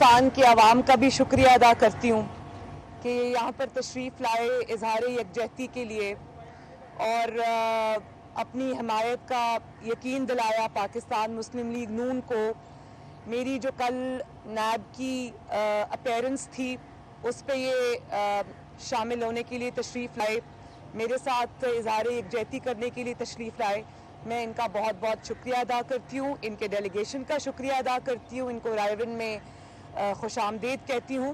पाकिस्तान के आवाम का भी शुक्रिया अदा करती हूँ कि यहाँ पर तशरीफ़ लाए इजहार यकजहती के लिए और अपनी हमायत का यकीन दिलाया पाकिस्तान मुस्लिम लीग नून को। मेरी जो कल नैब की अपीयरेंस थी उस पे ये शामिल होने के लिए तशरीफ़ लाए, मेरे साथ इजहार यकजहती करने के लिए तशरीफ़ लाए। मैं इनका बहुत बहुत शुक्रिया अदा करती हूँ, इनके डेलीगेशन का शुक्रिया अदा करती हूँ, इनको रायवन में खुश आमदीद कहती हूँ।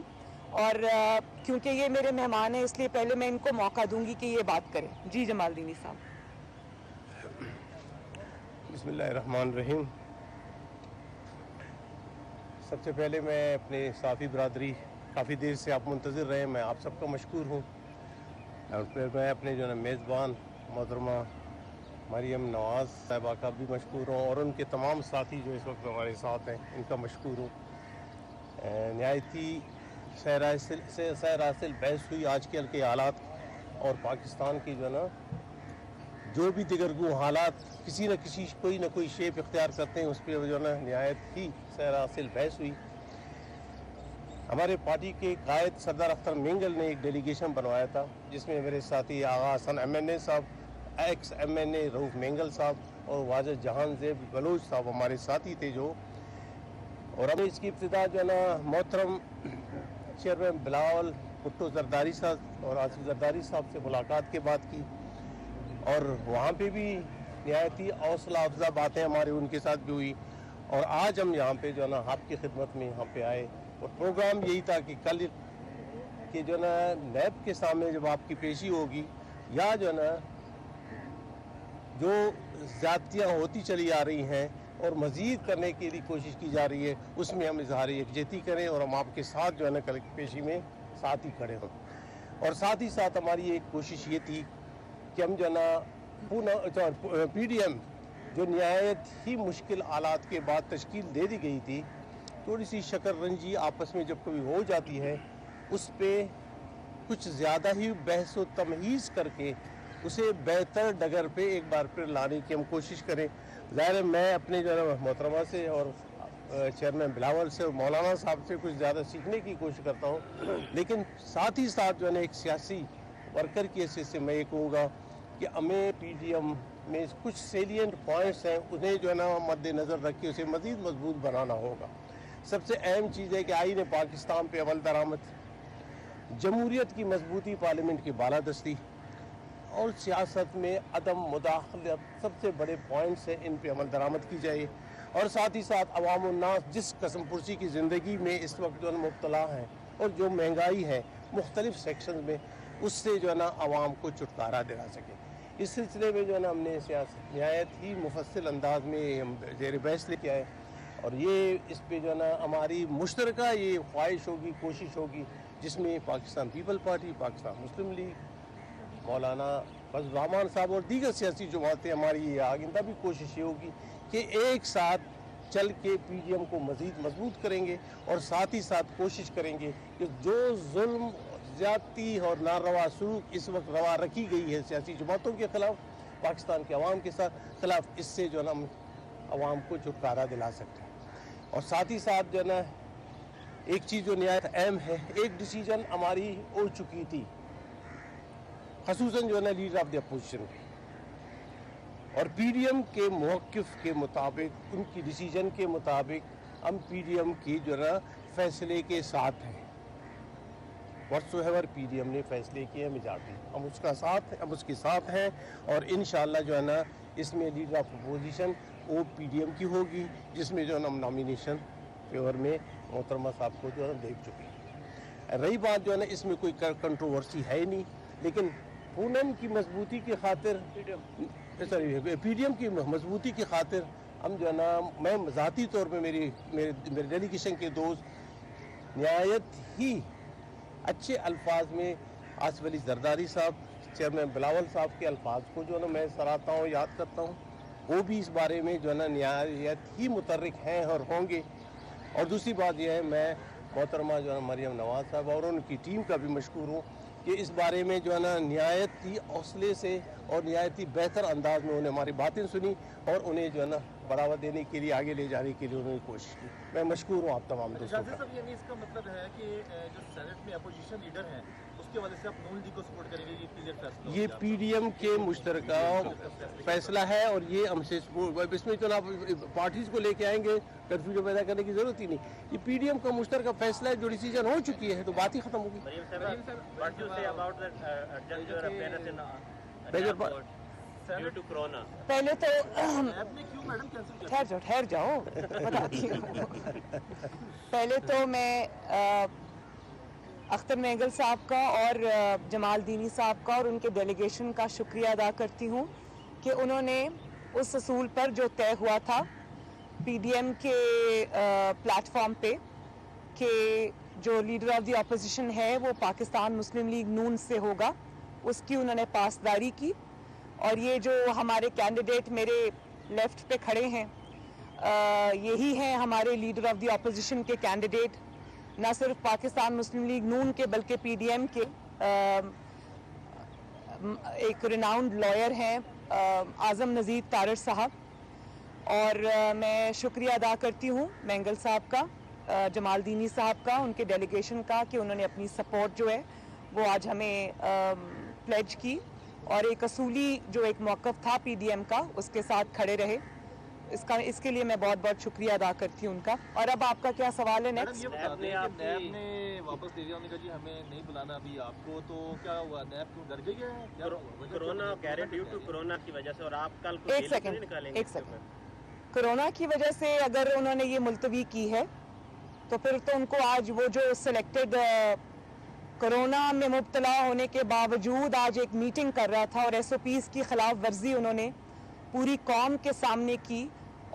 और क्योंकि ये मेरे मेहमान हैं इसलिए पहले मैं इनको मौका दूंगी कि ये बात करें। जी जमालदीनी साहब। बिस्मिल्लाहिर्रहमानिर्रहीम। सबसे पहले मैं अपने साफ़ी बरादरी, काफ़ी देर से आप मुंतज़िर रहे, मैं आप सबका मशकूर हूँ। और फिर मैं अपने जो है मेज़बान मोहतरमा मरियम नवाज़ साहिबा का भी मशकूर हूँ और उनके तमाम साथी जो इस वक्त हमारे साथ हैं इनका मशकूर हूँ। नहायती सैरासिल बहस हुई आज कल के हालात और पाकिस्तान की जो है ना जो भी दिगरगू हालात किसी न किसी कोई ना कोई शेप इख्तियार करते हैं उस पर जो है ना नहायत ही सैरासिल बहस हुई। हमारे पार्टी के कायद सरदार अख्तर मेंगल ने एक डेलीगेशन बनवाया था जिसमें मेरे साथी आगा हसन MNA साहब, एक्स MNA रऊफ मेंगल साहब और वाजिद जहान ज़ेब बलोच साहब हमारे साथी थे जो। और हमें इसकी इब्तिदा जो है ना मोहतरम चेयरमैन बिलावल भुट्टो जरदारी साहब और आसिफ जरदारी साहब से मुलाकात के बाद की और वहाँ पे भी नहायती हौसला अफजा बातें हमारे उनके साथ भी हुई। और आज हम यहाँ पे जो है ना आपकी खिदमत में यहाँ पे आए और प्रोग्राम यही था कि कल कि जो है ना नैब के सामने जब आपकी पेशी होगी या जो है ना जो ज़्यादतियाँ होती चली आ रही हैं और मज़ीद करने के लिए कोशिश की जा रही है उसमें हम इजहार यकजहती करें और हम आपके साथ जो है ना कल की पेशी में साथ ही खड़े हों। और साथ ही साथ हमारी एक कोशिश ये थी कि हम जो है ना PDM जो नहायत ही मुश्किल हालात के बाद तश्कील दे दी गई थी, थोड़ी सी शकररंजी आपस में जब कभी हो जाती है उस पर कुछ ज़्यादा ही बहस व तमहीज़ करके उसे बेहतर डगर पे एक बार फिर लाने की हम कोशिश करें। ज़ाहिर है मैं अपने जो है मोहतरमा से और चेयरमैन बिलावल से और मौलाना साहब से कुछ ज़्यादा सीखने की कोशिश करता हूँ, लेकिन साथ ही साथ जो है ना एक सियासी वर्कर की हैसियत से मैं ये कहूँगा कि हमें PDM में कुछ सेलिएंट पॉइंट्स हैं उन्हें जो है ना मद्देनज़र रख के उसे मज़ीद मजबूत बनाना होगा। सबसे अहम चीज़ है कि आईन पाकिस्तान पे अमल दरामद, जमहूरियत की मजबूती, पार्लियामेंट की बालादस्ती और सियासत में अदम मुदाखलत सबसे बड़े पॉइंट्स हैं, इन पे अमल दरामद की जाए। और साथ ही साथ अवाम उन्नास जिस कसम पुरसी की ज़िंदगी में इस वक्त जो है मुब्तला हैं और जो महंगाई है मुख्तलिफ सेक्शन में उससे जो है ना आवाम को छुटकारा दिला सके, इस सिलसिले में जो है ना हमने सियासत नहायत ही मुफस्सिल अंदाज में हम ज़ेर बहस लेके आए। और ये इस पे जो है ना हमारी मुश्तरका ये ख्वाहिश होगी, कोशिश होगी जिसमें पाकिस्तान पीपल पार्टी, पाकिस्तान मुस्लिम लीग, मौलाना फजल रहमान साहब और दीगर सियासी जमातें हमारी ये आइंदा भी कोशिश ये होगी कि एक साथ चल के PDM को मज़ीद मजबूत करेंगे और साथ ही साथ कोशिश करेंगे कि जो जुल्म, ज़्यादती और नारवा सलूक इस वक्त रवा रखी गई है सियासी जमातों के ख़िलाफ़, पाकिस्तान के अवाम के ख़िलाफ़, इससे जो है ना हम अवाम को छुटकारा दिला सकते हैं। और साथ ही साथ जो है ना एक चीज़ जो नहायत अहम है, एक डिसीजन हमारी हो चुकी थी ख़ुसूसन जो है ना लीडर ऑफ द अपोजिशन की, और PDM के मौक़िफ़ के मुताबिक, उनकी डिसीजन के मुताबिक हम PDM की जो है ना फ़ैसले के साथ हैं। व्हाट्सोएवर PDM ने फ़ैसले किए मेजॉरिटी, हम उसके साथ हैं और इंशाअल्लाह जो है ना इसमें लीडर ऑफ अपोजिशन वो PDM की होगी जिसमें जो है ना हम नॉमिनेशन फेवर में मोहतरमा साहब को जो है ना देख चुके हैं। रही बात जो है ना इसमें कोई कंट्रोवर्सी है नहीं, लेकिन पूनम की मजबूती की खातिर PDM की मजबूती की खातिर हम जो है ना मैं ज़ाती तौर पे मेरे डेलीगेशन के दोस्त नहायत ही अच्छे अल्फाज में आसिफ अली जरदारी साहब, चेयरमैन बिलावल साहब के अल्फाज को जो है ना मैं सराहता हूँ, याद करता हूँ। वो भी इस बारे में जो है ना नहायत ही मुतर्रिक हैं और होंगे। और दूसरी बात यह है मैं मोहतरमा जो है मरियम नवाज़ साहब और उनकी टीम का भी मशकूर हूँ کہ اس بارے میں جو ہے نا نہایتی حوصلے سے اور نہایتی بہتر انداز میں انہیں ہماری باتیں سنی اور انہیں جو ہے نا بڑھاوا دینے کے لیے آگے لے جانے کے لیے انہوں نے کوشش کی. میں مشکور ہوں آپ تمام دوستوں کا. یعنی اس کا مطلب ہے کہ جو سینٹ میں اپوزیشن لیڈر ہیں اس کی وجہ سے آپ نون لیگ کو سپورٹ کریں گے, یہ کلیئر فیصلہ یہ پی ڈی ایم کے مشترکہ فیصلہ ہے اور یہ ہم سے اس میں چناب پارٹیز کو لے کے آئیں گے, کنفیوژن پیدا کرنے کی ضرورت ہی نہیں. یہ پی ڈی ایم کا مشترکہ فیصلہ ہے, جو ڈیسیجن ہو چکی ہے تو بات ہی ختم ہوگی. پہلے تو ٹھہر جاؤ بتاتی ہوں. پہلے تو میں اختر مینگل صاحب کا اور جمال دینی صاحب کا اور ان کے ڈیلیگیشن کا شکریہ ادا کرتی ہوں کہ انہوں نے اس اصول پر جو طے ہوا تھا پی ڈی ایم کے پلیٹ فارم پہ کہ جو لیڈر آف دی اپوزیشن ہے وہ پاکستان مسلم لیگ نون سے ہوگا, اس کی انہوں نے پاسداری کی. اور یہ جو ہمارے کینڈیڈیٹ میرے لیفٹ پہ کھڑے ہیں یہی ہیں ہمارے لیڈر آف دی اپوزیشن کے کینڈیڈیٹ, نہ صرف پاکستان مسلم لیگ نون کے بلکہ پی ڈی ایم کے ایک ریناؤنڈ لائر ہیں اعظم نذیر طارر صاحب. اور میں شکریہ ادا کرتی ہوں مینگل صاحب کا, جمال دینی صاحب کا, ان کے ڈیلیگیشن کا کہ انہوں نے اپنی سپورٹ جو ہے وہ آج ہمیں پلیج کی اور ایک اصولی جو ایک موقف تھا پی ڈی ایم کا اس کے ساتھ کھڑے رہے. اس کے لیے میں بہت بہت شکریہ ادا کرتی ہوں ان کا. اور اب آپ کا کیا سوال ہے نیکسٹ؟ نیب نے واپس لے لیا, انہوں نے کہا جی ہمیں نہیں بلانا ابھی آپ کو, تو کیا ہوا نیب کیوں ڈر گئی ہے کورونا کہہ رہے ڈیو ٹو کورونا کی وجہ سے, اور آپ کل ایک سیکنڈ کورونا کی وجہ سے اگر انہوں نے یہ ملتوی کی ہے تو پھر تو ان کو آج وہ جو سلیکٹڈ کورونا میں مبتلا ہونے کے باوجود آج ایک میٹنگ کر رہا تھا اور ایس او پیز کی خلاف ورزی انہوں نے پوری قوم کے سامنے کی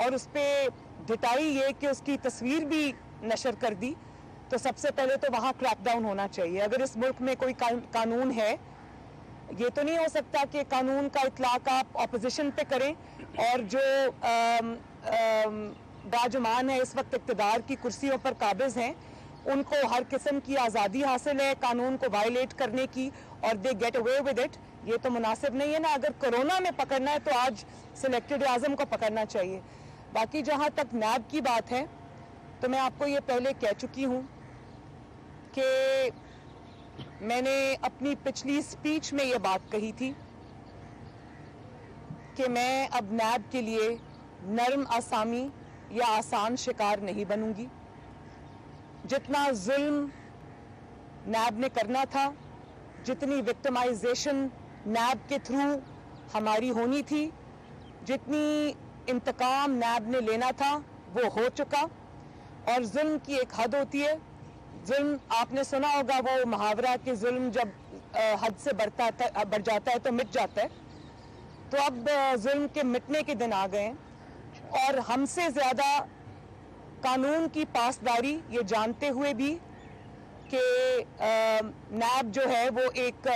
اور اس پہ ڈٹائی یہ کہ اس کی تصویر بھی نشر کر دی, تو سب سے پہلے تو وہاں کریک ڈاؤن ہونا چاہیے. اگر اس ملک میں کوئی قانون ہے, یہ تو نہیں ہو سکتا کہ قانون کا اطلاق آپ اپوزیشن پہ کریں اور جو باجمان ہے اس وقت اقتدار کی کرسیوں پر قابض ہیں ان کو ہر قسم کی آزادی حاصل ہے قانون کو وائلیٹ کرنے کی اور they get away with it. یہ تو مناسب نہیں ہے نا. اگر کورونا میں پکڑنا ہے تو آج سلیکٹڈ اعظم کو پکڑنا چاہیے. باقی جہاں تک نیب کی بات ہے تو میں آپ کو یہ پہلے کہہ چکی ہوں کہ میں نے اپنی پچھلی سپیچ میں یہ بات کہی تھی کہ میں اب نیب کے لیے نرم آسامی یا آسان شکار نہیں بنوں گی. جتنا ظلم نیب نے کرنا تھا, جتنی وکٹمائزیشن نیب کے تھرو ہماری ہونی تھی, جتنی انتقام نیب نے لینا تھا وہ ہو چکا. اور ظلم کی ایک حد ہوتی ہے. ظلم آپ نے سنا ہوگا وہ محاورہ کہ ظلم جب حد سے بڑھ جاتا ہے تو مٹ جاتا ہے. تو اب ظلم کے مٹنے کے دن آ گئے ہیں اور ہم سے زیادہ قانون کی پاسداری یہ جانتے ہوئے بھی کہ نیب جو ہے وہ ایک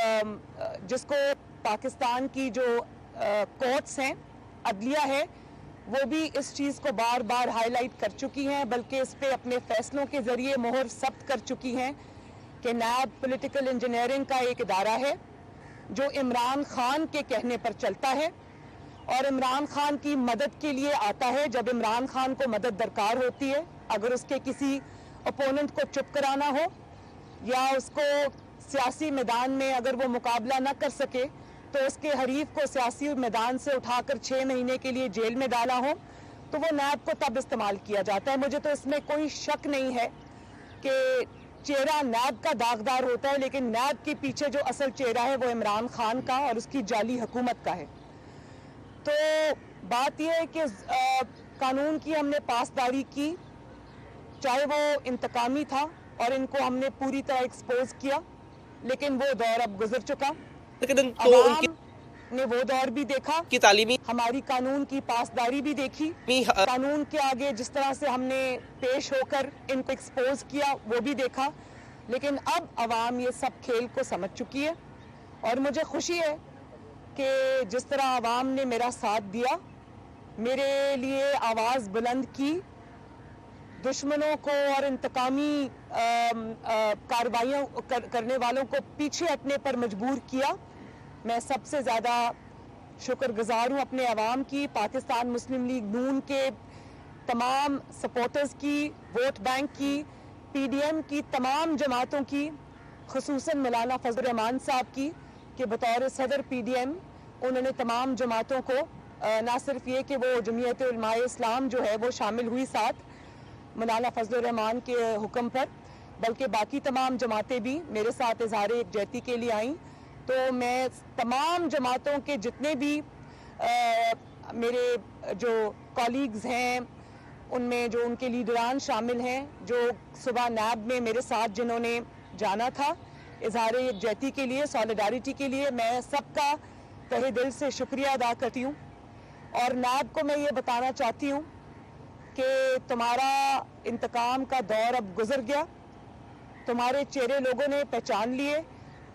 جس کو پاکستان کی جو کورٹس ہیں, عدلیہ ہے, وہ بھی اس چیز کو بار بار ہائی لائٹ کر چکی ہیں, بلکہ اس پہ اپنے فیصلوں کے ذریعے مہر ثبت کر چکی ہیں کہ نیب پولیٹیکل انجینئرنگ کا ایک ادارہ ہے جو عمران خان کے کہنے پر چلتا ہے اور عمران خان کی مدد کے لیے آتا ہے جب عمران خان کو مدد درکار ہوتی ہے. اگر اس کے کسی اپوننٹ کو چپ کرانا ہو یا اس کو سیاسی میدان میں اگر وہ مقابلہ نہ کر سکے تو اس کے حریف کو سیاسی میدان سے اٹھا کر 6 مہینے کے لیے جیل میں ڈالا ہو تو وہ نیب کو تب استعمال کیا جاتا ہے. مجھے تو اس میں کوئی شک نہیں ہے کہ چہرہ نیب کا داغدار ہوتا ہے, لیکن نیب کے پیچھے جو اصل چہرہ ہے وہ عمران خان کا اور اس کی جعلی حکومت کا ہے. تو بات یہ ہے کہ قانون کی ہم نے پاسداری کی, چاہے وہ انتقامی تھا اور ان کو ہم نے پوری طرح ایکسپوز کیا, لیکن وہ دور اب گزر چکا. عوام نے وہ دور بھی دیکھا, تعلیمی ہماری قانون کی پاسداری بھی دیکھی, قانون کے آگے جس طرح سے ہم نے پیش ہو کر ان کو ایکسپوز کیا وہ بھی دیکھا. لیکن اب عوام یہ سب کھیل کو سمجھ چکی ہے اور مجھے خوشی ہے کہ جس طرح عوام نے میرا ساتھ دیا, میرے لیے آواز بلند کی, दुश्मनों को और इंतकामी कार्रवाइयों करने वालों को पीछे हटने पर मजबूर किया। मैं सबसे ज़्यादा शुक्रगुजार हूँ अपने अवाम की, पाकिस्तान मुस्लिम लीग नून के तमाम सपोर्टर्स की, वोट बैंक की, PDM की तमाम जमातों की, खुसूसन मौलाना फजल रहमान साहब की कि बतौर सदर PDM उन्होंने तमाम जमातों को ना सिर्फ ये कि वो जमीयत उलमाए इस्लाम जो है वो शामिल हुई साथ मौलाना फजल रहमान के हुक्म पर, बल्कि बाकी तमाम जमातें भी मेरे साथ इजहार यकजहती के लिए आईं। तो मैं तमाम जमातों के जितने भी मेरे जो कॉलीग्स हैं उनमें जो उनके लीडरान शामिल हैं, जो सुबह नैब में मेरे साथ जिन्होंने जाना था इजहार यकजहती के लिए, सॉलिडारिटी के लिए, मैं सबका तहे दिल से शुक्रिया अदा करती हूँ। और नैब को मैं ये बताना चाहती हूँ कि तुम्हारा इंतकाम का दौर अब गुजर गया, तुम्हारे चेहरे लोगों ने पहचान लिए।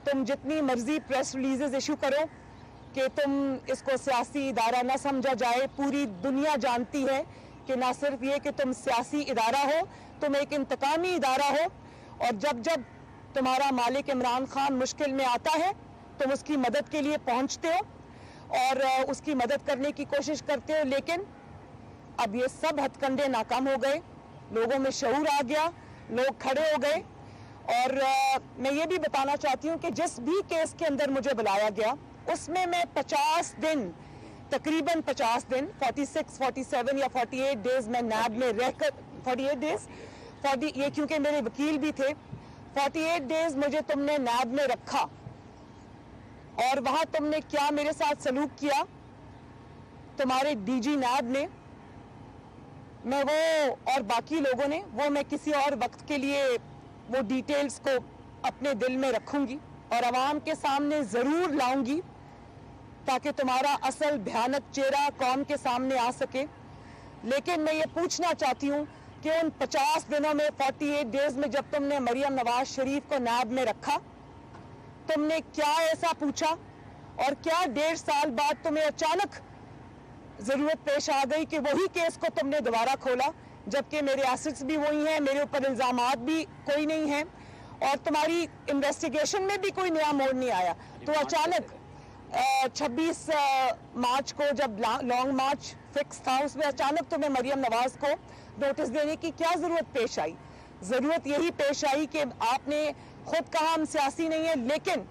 तुम जितनी मर्जी प्रेस रिलीजेस इशू करो कि तुम इसको सियासी इदारा ना समझा जाए, पूरी दुनिया जानती है कि ना सिर्फ ये कि तुम सियासी इदारा हो, तुम एक इंतकामी इदारा हो। और जब जब तुम्हारा मालिक इमरान खान मुश्किल में आता है तुम उसकी मदद के लिए पहुंचते हो और उसकी मदद करने की कोशिश करते हो। लेकिन अब ये सब हथकंडे नाकाम हो गए, लोगों में शऊर आ गया, लोग खड़े हो गए। और मैं ये भी बताना चाहती हूँ कि जिस भी केस के अंदर मुझे बुलाया गया उसमें मैं 50 दिन, तकरीबन 50 दिन, 46, 47 या 48 डेज मैं नैब में रहकर, 48 डेज, ये क्योंकि मेरे वकील भी थे, 48 डेज मुझे तुमने नैब में रखा और वहां तुमने क्या मेरे साथ सलूक किया, तुम्हारे DG नैब ने, मैं वो और बाकी लोगों ने, वो मैं किसी और वक्त के लिए वो डिटेल्स को अपने दिल में रखूंगी और आवाम के सामने जरूर लाऊंगी ताकि तुम्हारा असल भयानक चेहरा कौम के सामने आ सके। लेकिन मैं ये पूछना चाहती हूँ कि उन 50 दिनों में, 48 डेज में जब तुमने मरियम नवाज शरीफ को नैब में रखा, तुमने क्या ऐसा पूछा और क्या 1.5 साल बाद तुम्हें अचानक जरूरत पेश आ गई कि वही केस को तुमने दोबारा खोला, जबकि मेरे एसेट्स भी वही हैं, मेरे ऊपर इल्जामात भी कोई नहीं है और तुम्हारी इन्वेस्टिगेशन में भी कोई नया मोड़ नहीं आया। तो अचानक 26 मार्च को जब लॉन्ग मार्च फिक्स था उसमें अचानक तुम्हें मरियम नवाज को नोटिस देने की क्या जरूरत पेश आई? जरूरत यही पेश आई कि आपने खुद कहा हम सियासी नहीं है, लेकिन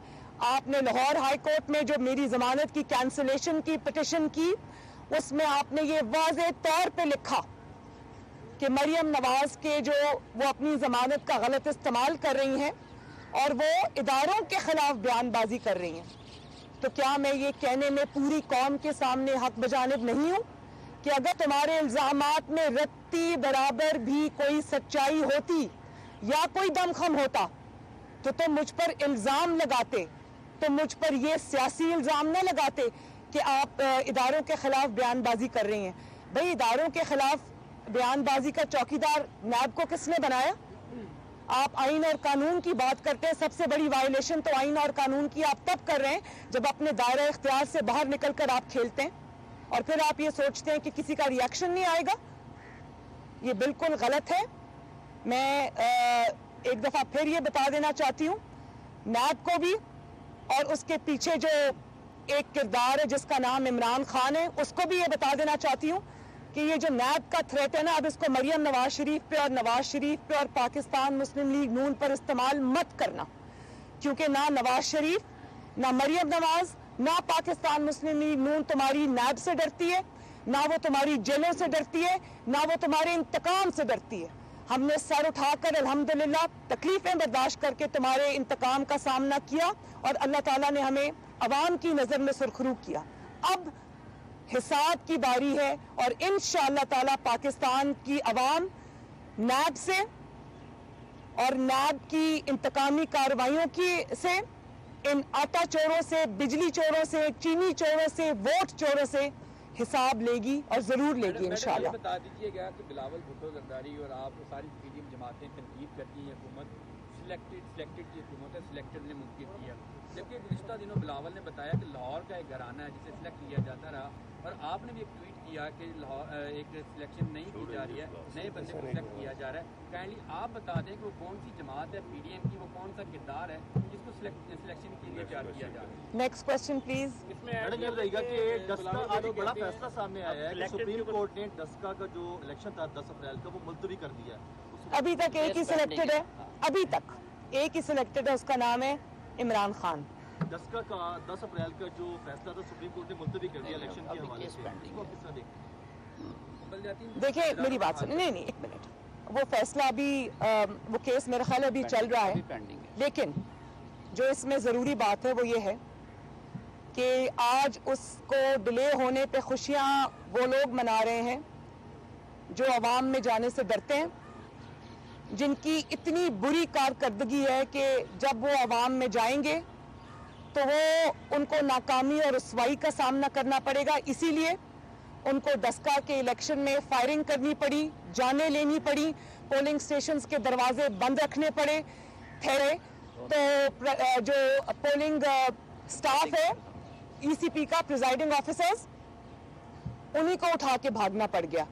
आपने लाहौर हाई कोर्ट में जो मेरी जमानत की कैंसिलेशन की पिटिशन की उसमें आपने ये वाज़ेह तौर पे लिखा कि मरियम नवाज के जो वो अपनी जमानत का गलत इस्तेमाल कर रही हैं और वो इदारों के खिलाफ बयानबाजी कर रही हैं। तो क्या मैं ये कहने में पूरी कौम के सामने हक बजानिब नहीं हूँ कि अगर तुम्हारे इल्जामात में रत्ती बराबर भी कोई सच्चाई होती या कोई दमखम होता तो तुम मुझ पर इल्जाम लगाते, तुम मुझ पर ये सियासी इल्जाम न लगाते कि आप इदारों के खिलाफ बयानबाजी कर रही हैं। भाई, इदारों के खिलाफ बयानबाजी का चौकीदार नैब को किसने बनाया? आप आइन और कानून की बात करते हैं, सबसे बड़ी वायलेशन तो आइन और कानून की आप तब कर रहे हैं जब अपने दायरा इख्तियार से बाहर निकलकर आप खेलते हैं और फिर आप ये सोचते हैं कि किसी का रिएक्शन नहीं आएगा। ये बिल्कुल गलत है। मैं एक दफा फिर ये बता देना चाहती हूँ नैब को भी और उसके पीछे जो एक किरदार है जिसका नाम इमरान खान है उसको भी ये बता देना चाहती हूँ कि ये जो नैब का थ्रेट है ना, अब इसको मरियम नवाज शरीफ पे और नवाज शरीफ पे और पाकिस्तान मुस्लिम लीग नून पर इस्तेमाल मत करना, क्योंकि ना नवाज शरीफ, ना मरियम नवाज, ना पाकिस्तान मुस्लिम लीग नून तुम्हारी नैब से डरती है, ना वो तुम्हारी जेलों से डरती है, ना वो तुम्हारे इंतकाम से डरती है। हमने सर उठाकर अल्हम्दुलिल्लाह तकलीफें बर्दाश्त करके तुम्हारे इंतकाम का सामना किया और अल्लाह ताला ने हमें अवाम की नजर में सुरखरू किया। अब हिसाब की बारी है और इंशाअल्लाह ताला पाकिस्तान की अवाम नैब से और नैब की इंतकामी कार्रवाइयों की से, इन आटा चोरों से, बिजली चोरों से, चीनी चोरों से, वोट चोरों से हिसाब लेगी और जरूर लेगी इंशाअल्लाह। बता दीजिएगा कि बिलावल भुट्टो जरदारी और आप सारी पीडीएम जमातें तनकीद करती हैं हुकूमत सिलेक्टेड की हुकूमत है, सिलेक्टेड ने मुमकिन किया, जबकि गुज़िश्ता दिनों बिलावल ने बताया कि लाहौर का एक घराना है जिसे सिलेक्ट किया जाता रहा और आपने भी एक ट्वीट کیا کہ ایک سلیکشن نہیں کی جا رہی ہے, نئے بندے کو سلیکٹ کیا جا رہا ہے. کائنڈلی آپ بتا دیں کہ وہ کون سی جماعت ہے پی ڈی ایم کی, وہ کون سا کردار ہے جس کو سلیکشن کے لیے تیار کیا جا رہا ہے. Next question please. میڈم یہ بتائیے گا کہ ڈسکا آج ایک بڑا فیصلہ سامنے آیا ہے کہ سپریم کورٹ نے ڈسکا کا جو الیکشن تھا 10 اپریل کا وہ ملتوی کر دیا ہے. ابھی تک ایک ہی سلیکٹڈ ہے, ابھی تک ایک ہی سلیکٹڈ ہے, اس کا نام ہے عمران خان. ڈسکا کا 10 اپریل کا جو فیصلہ تھا سپریم کورٹ نے ملتوی کر دیا الیکشن کے حوالے سے, اس کو کس طرح دیکھتے ہیں؟ دیکھیں میری بات سنیں, نہیں ایک منٹ, وہ فیصلہ ابھی وہ کیس میرا خیال ابھی چل رہا ہے, لیکن جو اس میں ضروری بات ہے وہ یہ ہے کہ آج اس کو ڈیلے ہونے پہ خوشیاں وہ لوگ منا رہے ہیں جو عوام میں جانے سے ڈرتے ہیں, جن کی اتنی بری کارکردگی ہے کہ جب وہ عوام میں جائیں گے تو وہ ان کو ناکامی اور رسوائی کا سامنا کرنا پڑے گا. اسی لیے ان کو ڈسکا کے الیکشن میں فائرنگ کرنی پڑی, جانیں لینی پڑی, پولنگ سٹیشنز کے دروازے بند رکھنے پڑے ٹھہرے, تو جو پولنگ سٹاف ہے ای سی پی کا, پریزائڈنگ آفیسرز, انہی کو اٹھا کے بھاگنا پڑ گیا.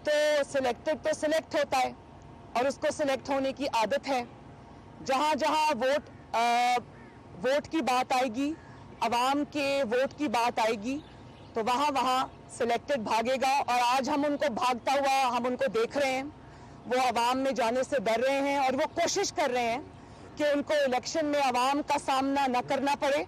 تو سلیکٹڈ تو سلیکٹ ہوتا ہے اور اس کو سلیکٹ ہونے کی عادت ہے. جہاں جہاں ووٹ کی بات آئے گی, عوام کے ووٹ کی بات آئے گی, تو وہاں وہاں سلیکٹڈ بھاگے گا. اور آج ہم ان کو بھاگتا ہوا ہم ان کو دیکھ رہے ہیں, وہ عوام میں جانے سے ڈر رہے ہیں اور وہ کوشش کر رہے ہیں کہ ان کو الیکشن میں عوام کا سامنا نہ کرنا پڑے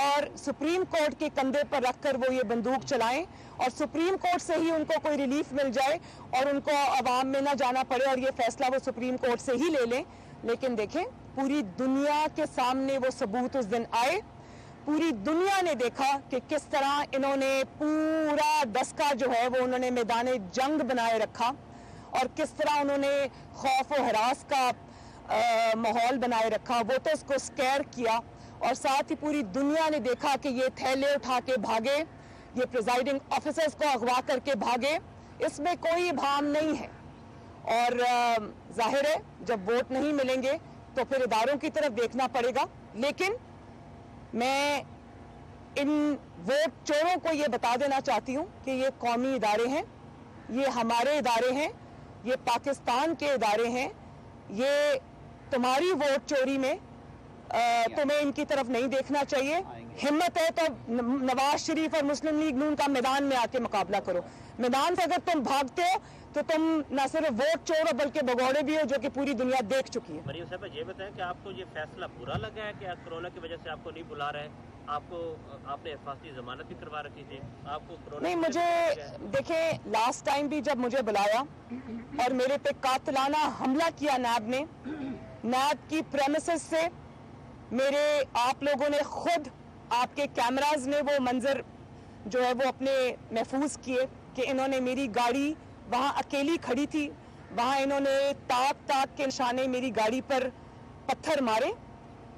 اور سپریم کورٹ کے کندھے پر رکھ کر وہ یہ بندوق چلائیں اور سپریم کورٹ سے ہی ان کو کوئی ریلیف مل جائے اور ان کو عوام میں نہ جانا پڑے اور یہ فیصلہ وہ سپریم کورٹ سے ہی لے لیں. لیکن دیکھیں پوری دنیا کے سامنے وہ ثبوت اس دن آئے, پوری دنیا نے دیکھا کہ کس طرح انہوں نے پورا ڈسکا جو ہے وہ انہوں نے میدان جنگ بنائے رکھا اور کس طرح انہوں نے خوف و ہراس کا ماحول بنائے رکھا. وہ تو اس کو سکیر کیا اور ساتھ ہی پوری دنیا نے دیکھا کہ یہ تھیلے اٹھا کے بھاگے, یہ پریزائڈنگ آفیسرز کو اغوا کر کے بھاگے, اس میں کوئی ابہام نہیں ہے. اور ظاہر ہے جب ووٹ نہیں ملیں گے تو پھر اداروں کی طرف دیکھنا پڑے گا. لیکن میں ان ووٹ چوروں کو یہ بتا دینا چاہتی ہوں کہ یہ قومی ادارے ہیں, یہ ہمارے ادارے ہیں, یہ پاکستان کے ادارے ہیں. یہ تمہاری ووٹ چوری میں تمہیں ان کی طرف نہیں دیکھنا چاہیے. ہمت ہے تو نواز شریف اور مسلم لیگ نون کا میدان میں آ کے مقابلہ کرو. میدان سے اگر تم بھاگتے ہو تو تم نہ صرف ووٹ چور ہو بلکہ بگوڑے بھی ہو, جو کہ پوری دنیا دیکھ چکی ہے. مریم صاحب یہ بتائیں کہ آپ کو یہ فیصلہ برا لگا ہے کہ کرونا کی وجہ سے آپ کو نہیں بلا رہے, آپ نے حفاظتی ضمانت بھی کروا رکھی تھی, آپ کو کرونا نہیں, مجھے دیکھیں لاسٹ ٹائم بھی جب مجھے بلایا اور میرے پہ قاتلانہ حملہ کیا نیب نے, نیب کی پریمیسز سے میرے آپ لوگوں نے خود آپ کے کیمراز نے وہ منظر جو ہے وہ اپنے محفوظ کیے کہ انہوں نے میری گاڑی وہاں اکیلی کھڑی تھی, وہاں انہوں نے تاک تاک کے نشانے میری گاڑی پر پتھر مارے,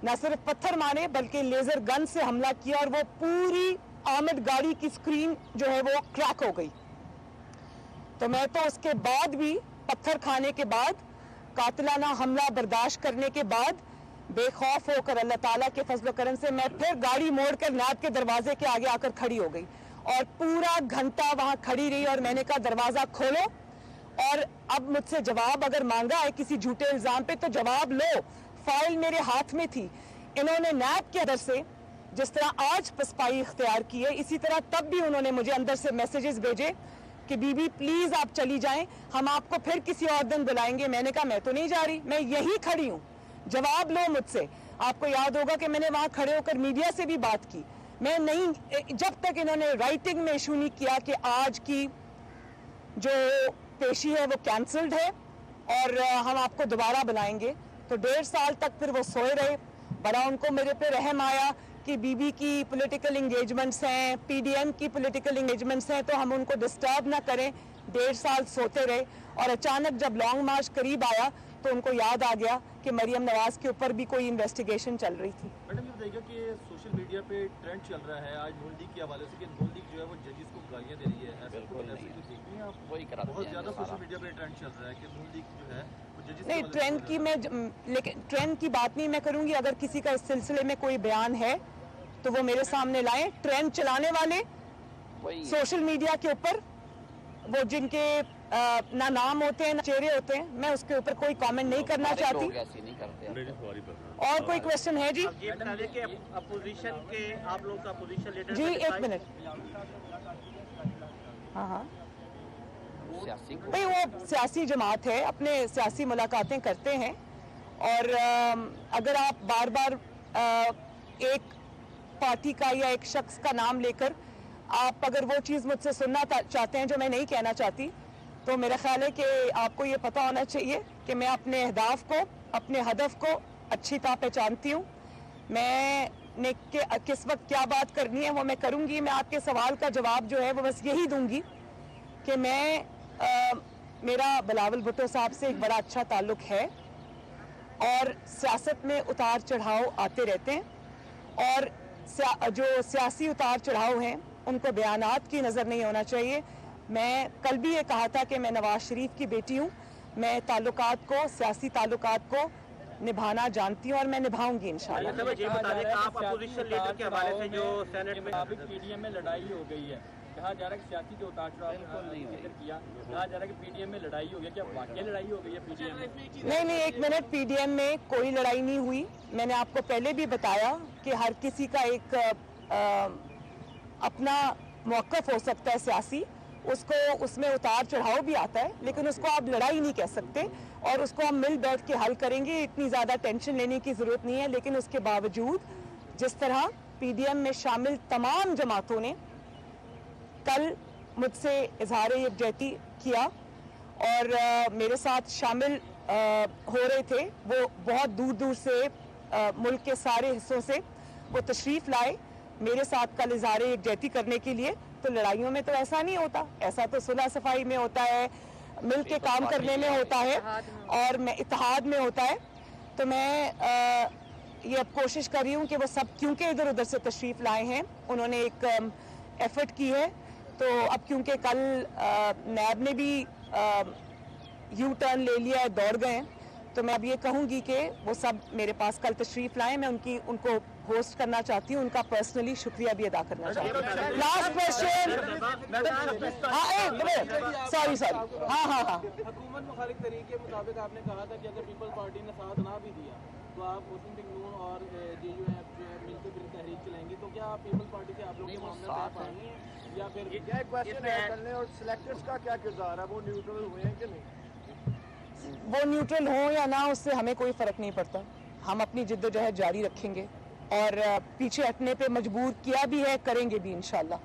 نہ صرف پتھر مارے بلکہ لیزر گن سے حملہ کیا اور وہ پوری آمد گاڑی کی سکرین جو ہے وہ کریک ہو گئی. تو میں تو اس کے بعد بھی پتھر کھانے کے بعد, قاتلانہ حملہ برداشت کرنے کے بعد بے خوف ہو کر اللہ تعالیٰ کے فضل و کرم سے میں پھر گاڑی موڑ کر نیب کے دروازے کے آگے آ کر کھڑی ہو گئی اور پورا گھنٹہ وہاں کھڑی رہی اور میں نے کہا دروازہ کھولو اور اب مجھ سے جواب اگر مانگا ہے کسی جھوٹے الزام پہ تو جواب لو. فائل میرے ہاتھ میں تھی. انہوں نے نیب کے اندر سے جس طرح آج پسپائی اختیار کی ہے اسی طرح تب بھی انہوں نے مجھے اندر سے میسیجز بھیجے کہ بی بی پلیز آپ چلی جائیں, ہم آپ کو پھر کسی اور دن بلائیں گے. میں نے کہا میں تو نہیں جا رہی, میں یہی کھڑی ہوں, جواب لو مجھ سے. آپ کو یاد ہوگا کہ میں نے وہاں کھڑے ہو کر میڈیا سے بھی بات کی. میں نہیں, جب تک انہوں نے رائٹنگ میں ایشو نہیں کیا کہ آج کی جو پیشی ہے وہ کینسلڈ ہے اور ہم آپ کو دوبارہ بلائیں گے, تو 1.5 سال تک پھر وہ سوئے رہے. بڑا ان کو میرے پہ رحم آیا کہ بی بی کی پولیٹیکل انگیجمنٹس ہیں, پی ڈی ایم کی پولیٹیکل انگیجمنٹس ہیں, تو ہم ان کو ڈسٹرب نہ کریں. 1.5 سال سوتے رہے اور اچانک جب لانگ مارچ قریب آیا تو ان کو یاد آ گیا کہ مریم نواز کے اوپر بھی کوئی انویسٹیگیشن چل رہی تھی. میڈم یہ بتائیے گا کہ سوشل میڈیا پہ ٹرینڈ چل رہا ہے آج نون لیگ کے حوالے سے کہ نون لیگ جو ہے وہ ججز کو گالیاں دے رہی ہے, ایسا کچھ دیکھ رہی ہیں آپ؟ وہی بہت زیادہ سوشل میڈیا پہ ٹرینڈ چل رہا ہے کہ نون لیگ جو ہے وہ ججز نہیں, ٹرینڈ کی میں لیکن ٹرینڈ کی بات نہیں میں کروں گی. اگر کسی کا اس سلسلے میں کوئی بیان ہے تو وہ میرے سامنے لائیں. ٹرینڈ چلانے والے سوشل میڈیا کے اوپر वो जिनके ना नाम होते हैं ना चेहरे होते हैं, मैं उसके ऊपर कोई कमेंट नहीं करना चाहती। और कोई क्वेश्चन है जी? अपोजिशन के आप लोग का अपोजिशन लीडर जी एक मिनट, हाँ भाई वो सियासी जमात है, अपने सियासी मुलाकातें करते हैं, और अगर आप बार बार एक पार्टी का या एक शख्स का नाम लेकर आप अगर वो चीज़ मुझसे सुनना चाहते हैं जो मैं नहीं कहना चाहती, तो मेरा ख्याल है कि आपको ये पता होना चाहिए कि मैं अपने अहदाफ को, अपने हदफ को अच्छी तरह पहचानती हूँ। मैंने किस वक्त क्या बात करनी है वो मैं करूँगी। मैं आपके सवाल का जवाब जो है वो बस यही दूंगी कि मेरा बिलावल भुट्टो साहब से एक बड़ा अच्छा ताल्लुक है, और सियासत में उतार चढ़ाव आते रहते हैं, और जो सियासी उतार चढ़ाव हैं उनको बयानात की नज़र नहीं होना चाहिए। मैं कल भी ये कहा था कि मैं नवाज शरीफ की बेटी हूँ, मैं ताल्लुकात को, सियासी ताल्लुकात को निभाना जानती हूँ और मैं निभाऊंगी इंशाअल्लाह। ये बता दें आप अपोजिशन लीडर के हवाले से जो सेनेट में पीडीएम में लड़ाई हो गई है, कहा जा रहा है कि सियासी जो उतार चढ़ाव जिक्र किया, कहा जा रहा है कि पीडीएम में लड़ाई हो गई, क्या वाकई लड़ाई हो गई है पीडीएम में? नहीं, एक मिनट, पीडीएम में कोई लड़ाई नहीं हुई। मैंने आपको पहले भी बताया कि हर किसी का एक अपना मौक़िफ़ हो सकता है सियासी, उसको उसमें उतार चढ़ाव भी आता है, लेकिन उसको आप लड़ाई नहीं कह सकते, और उसको हम मिल बैठ के हल करेंगे। इतनी ज़्यादा टेंशन लेने की ज़रूरत नहीं है। लेकिन उसके बावजूद जिस तरह पीडीएम में शामिल तमाम जमातों ने कल मुझसे इजहार यकजहती किया और मेरे साथ शामिल हो रहे थे, वो बहुत दूर दूर से मुल्क के सारे हिस्सों से वो तशरीफ़ लाए मेरे साथ कल इजहार यकजहती करने के लिए। तो लड़ाइयों में तो ऐसा नहीं होता, ऐसा तो सुलह सफाई में होता है, मिल के काम करने में होता है, और मैं इत्तेहाद में होता है। तो मैं ये अब कोशिश कर रही हूँ कि वो सब, क्योंकि इधर उधर से तशरीफ़ लाए हैं, उन्होंने एक एफर्ट की है, तो अब क्योंकि कल नैब ने भी यू टर्न ले लिया है, दौड़ गए हैं, तो मैं अब ये कहूँगी कि वो सब मेरे पास कल तशरीफ़ लाएं। मैं उनको होस्ट करना चाहती हूँ, उनका पर्सनली शुक्रिया भी अदा करना चाहती हूँ। लास्ट क्वेश्चन, सॉरी हाँ हुकूमत मुखालिफ तरीके के मुताबिक आपने कहा था कि अगर पीपल पार्टी ने साथ ना भी दिया तो आप मुस्लिम लीग नून और JUF जो है मिलकर फिर तहरीक चलाएंगी, तो क्या पीपल पार्टी से आप लोग के मामले तय पाएंगे या फिर क्या? एक क्वेश्चन है करने, और सिलेक्टर्स का क्या किरदार है, वो न्यूट्रल हुए हैं कि नहीं? वो न्यूट्रल हो या ना, उससे हमें कोई फ़र्क नहीं पड़ता। हम अपनी जिद्दोजहद जारी रखेंगे, और पीछे हटने पे मजबूर किया भी है, करेंगे भी इंशाल्लाह।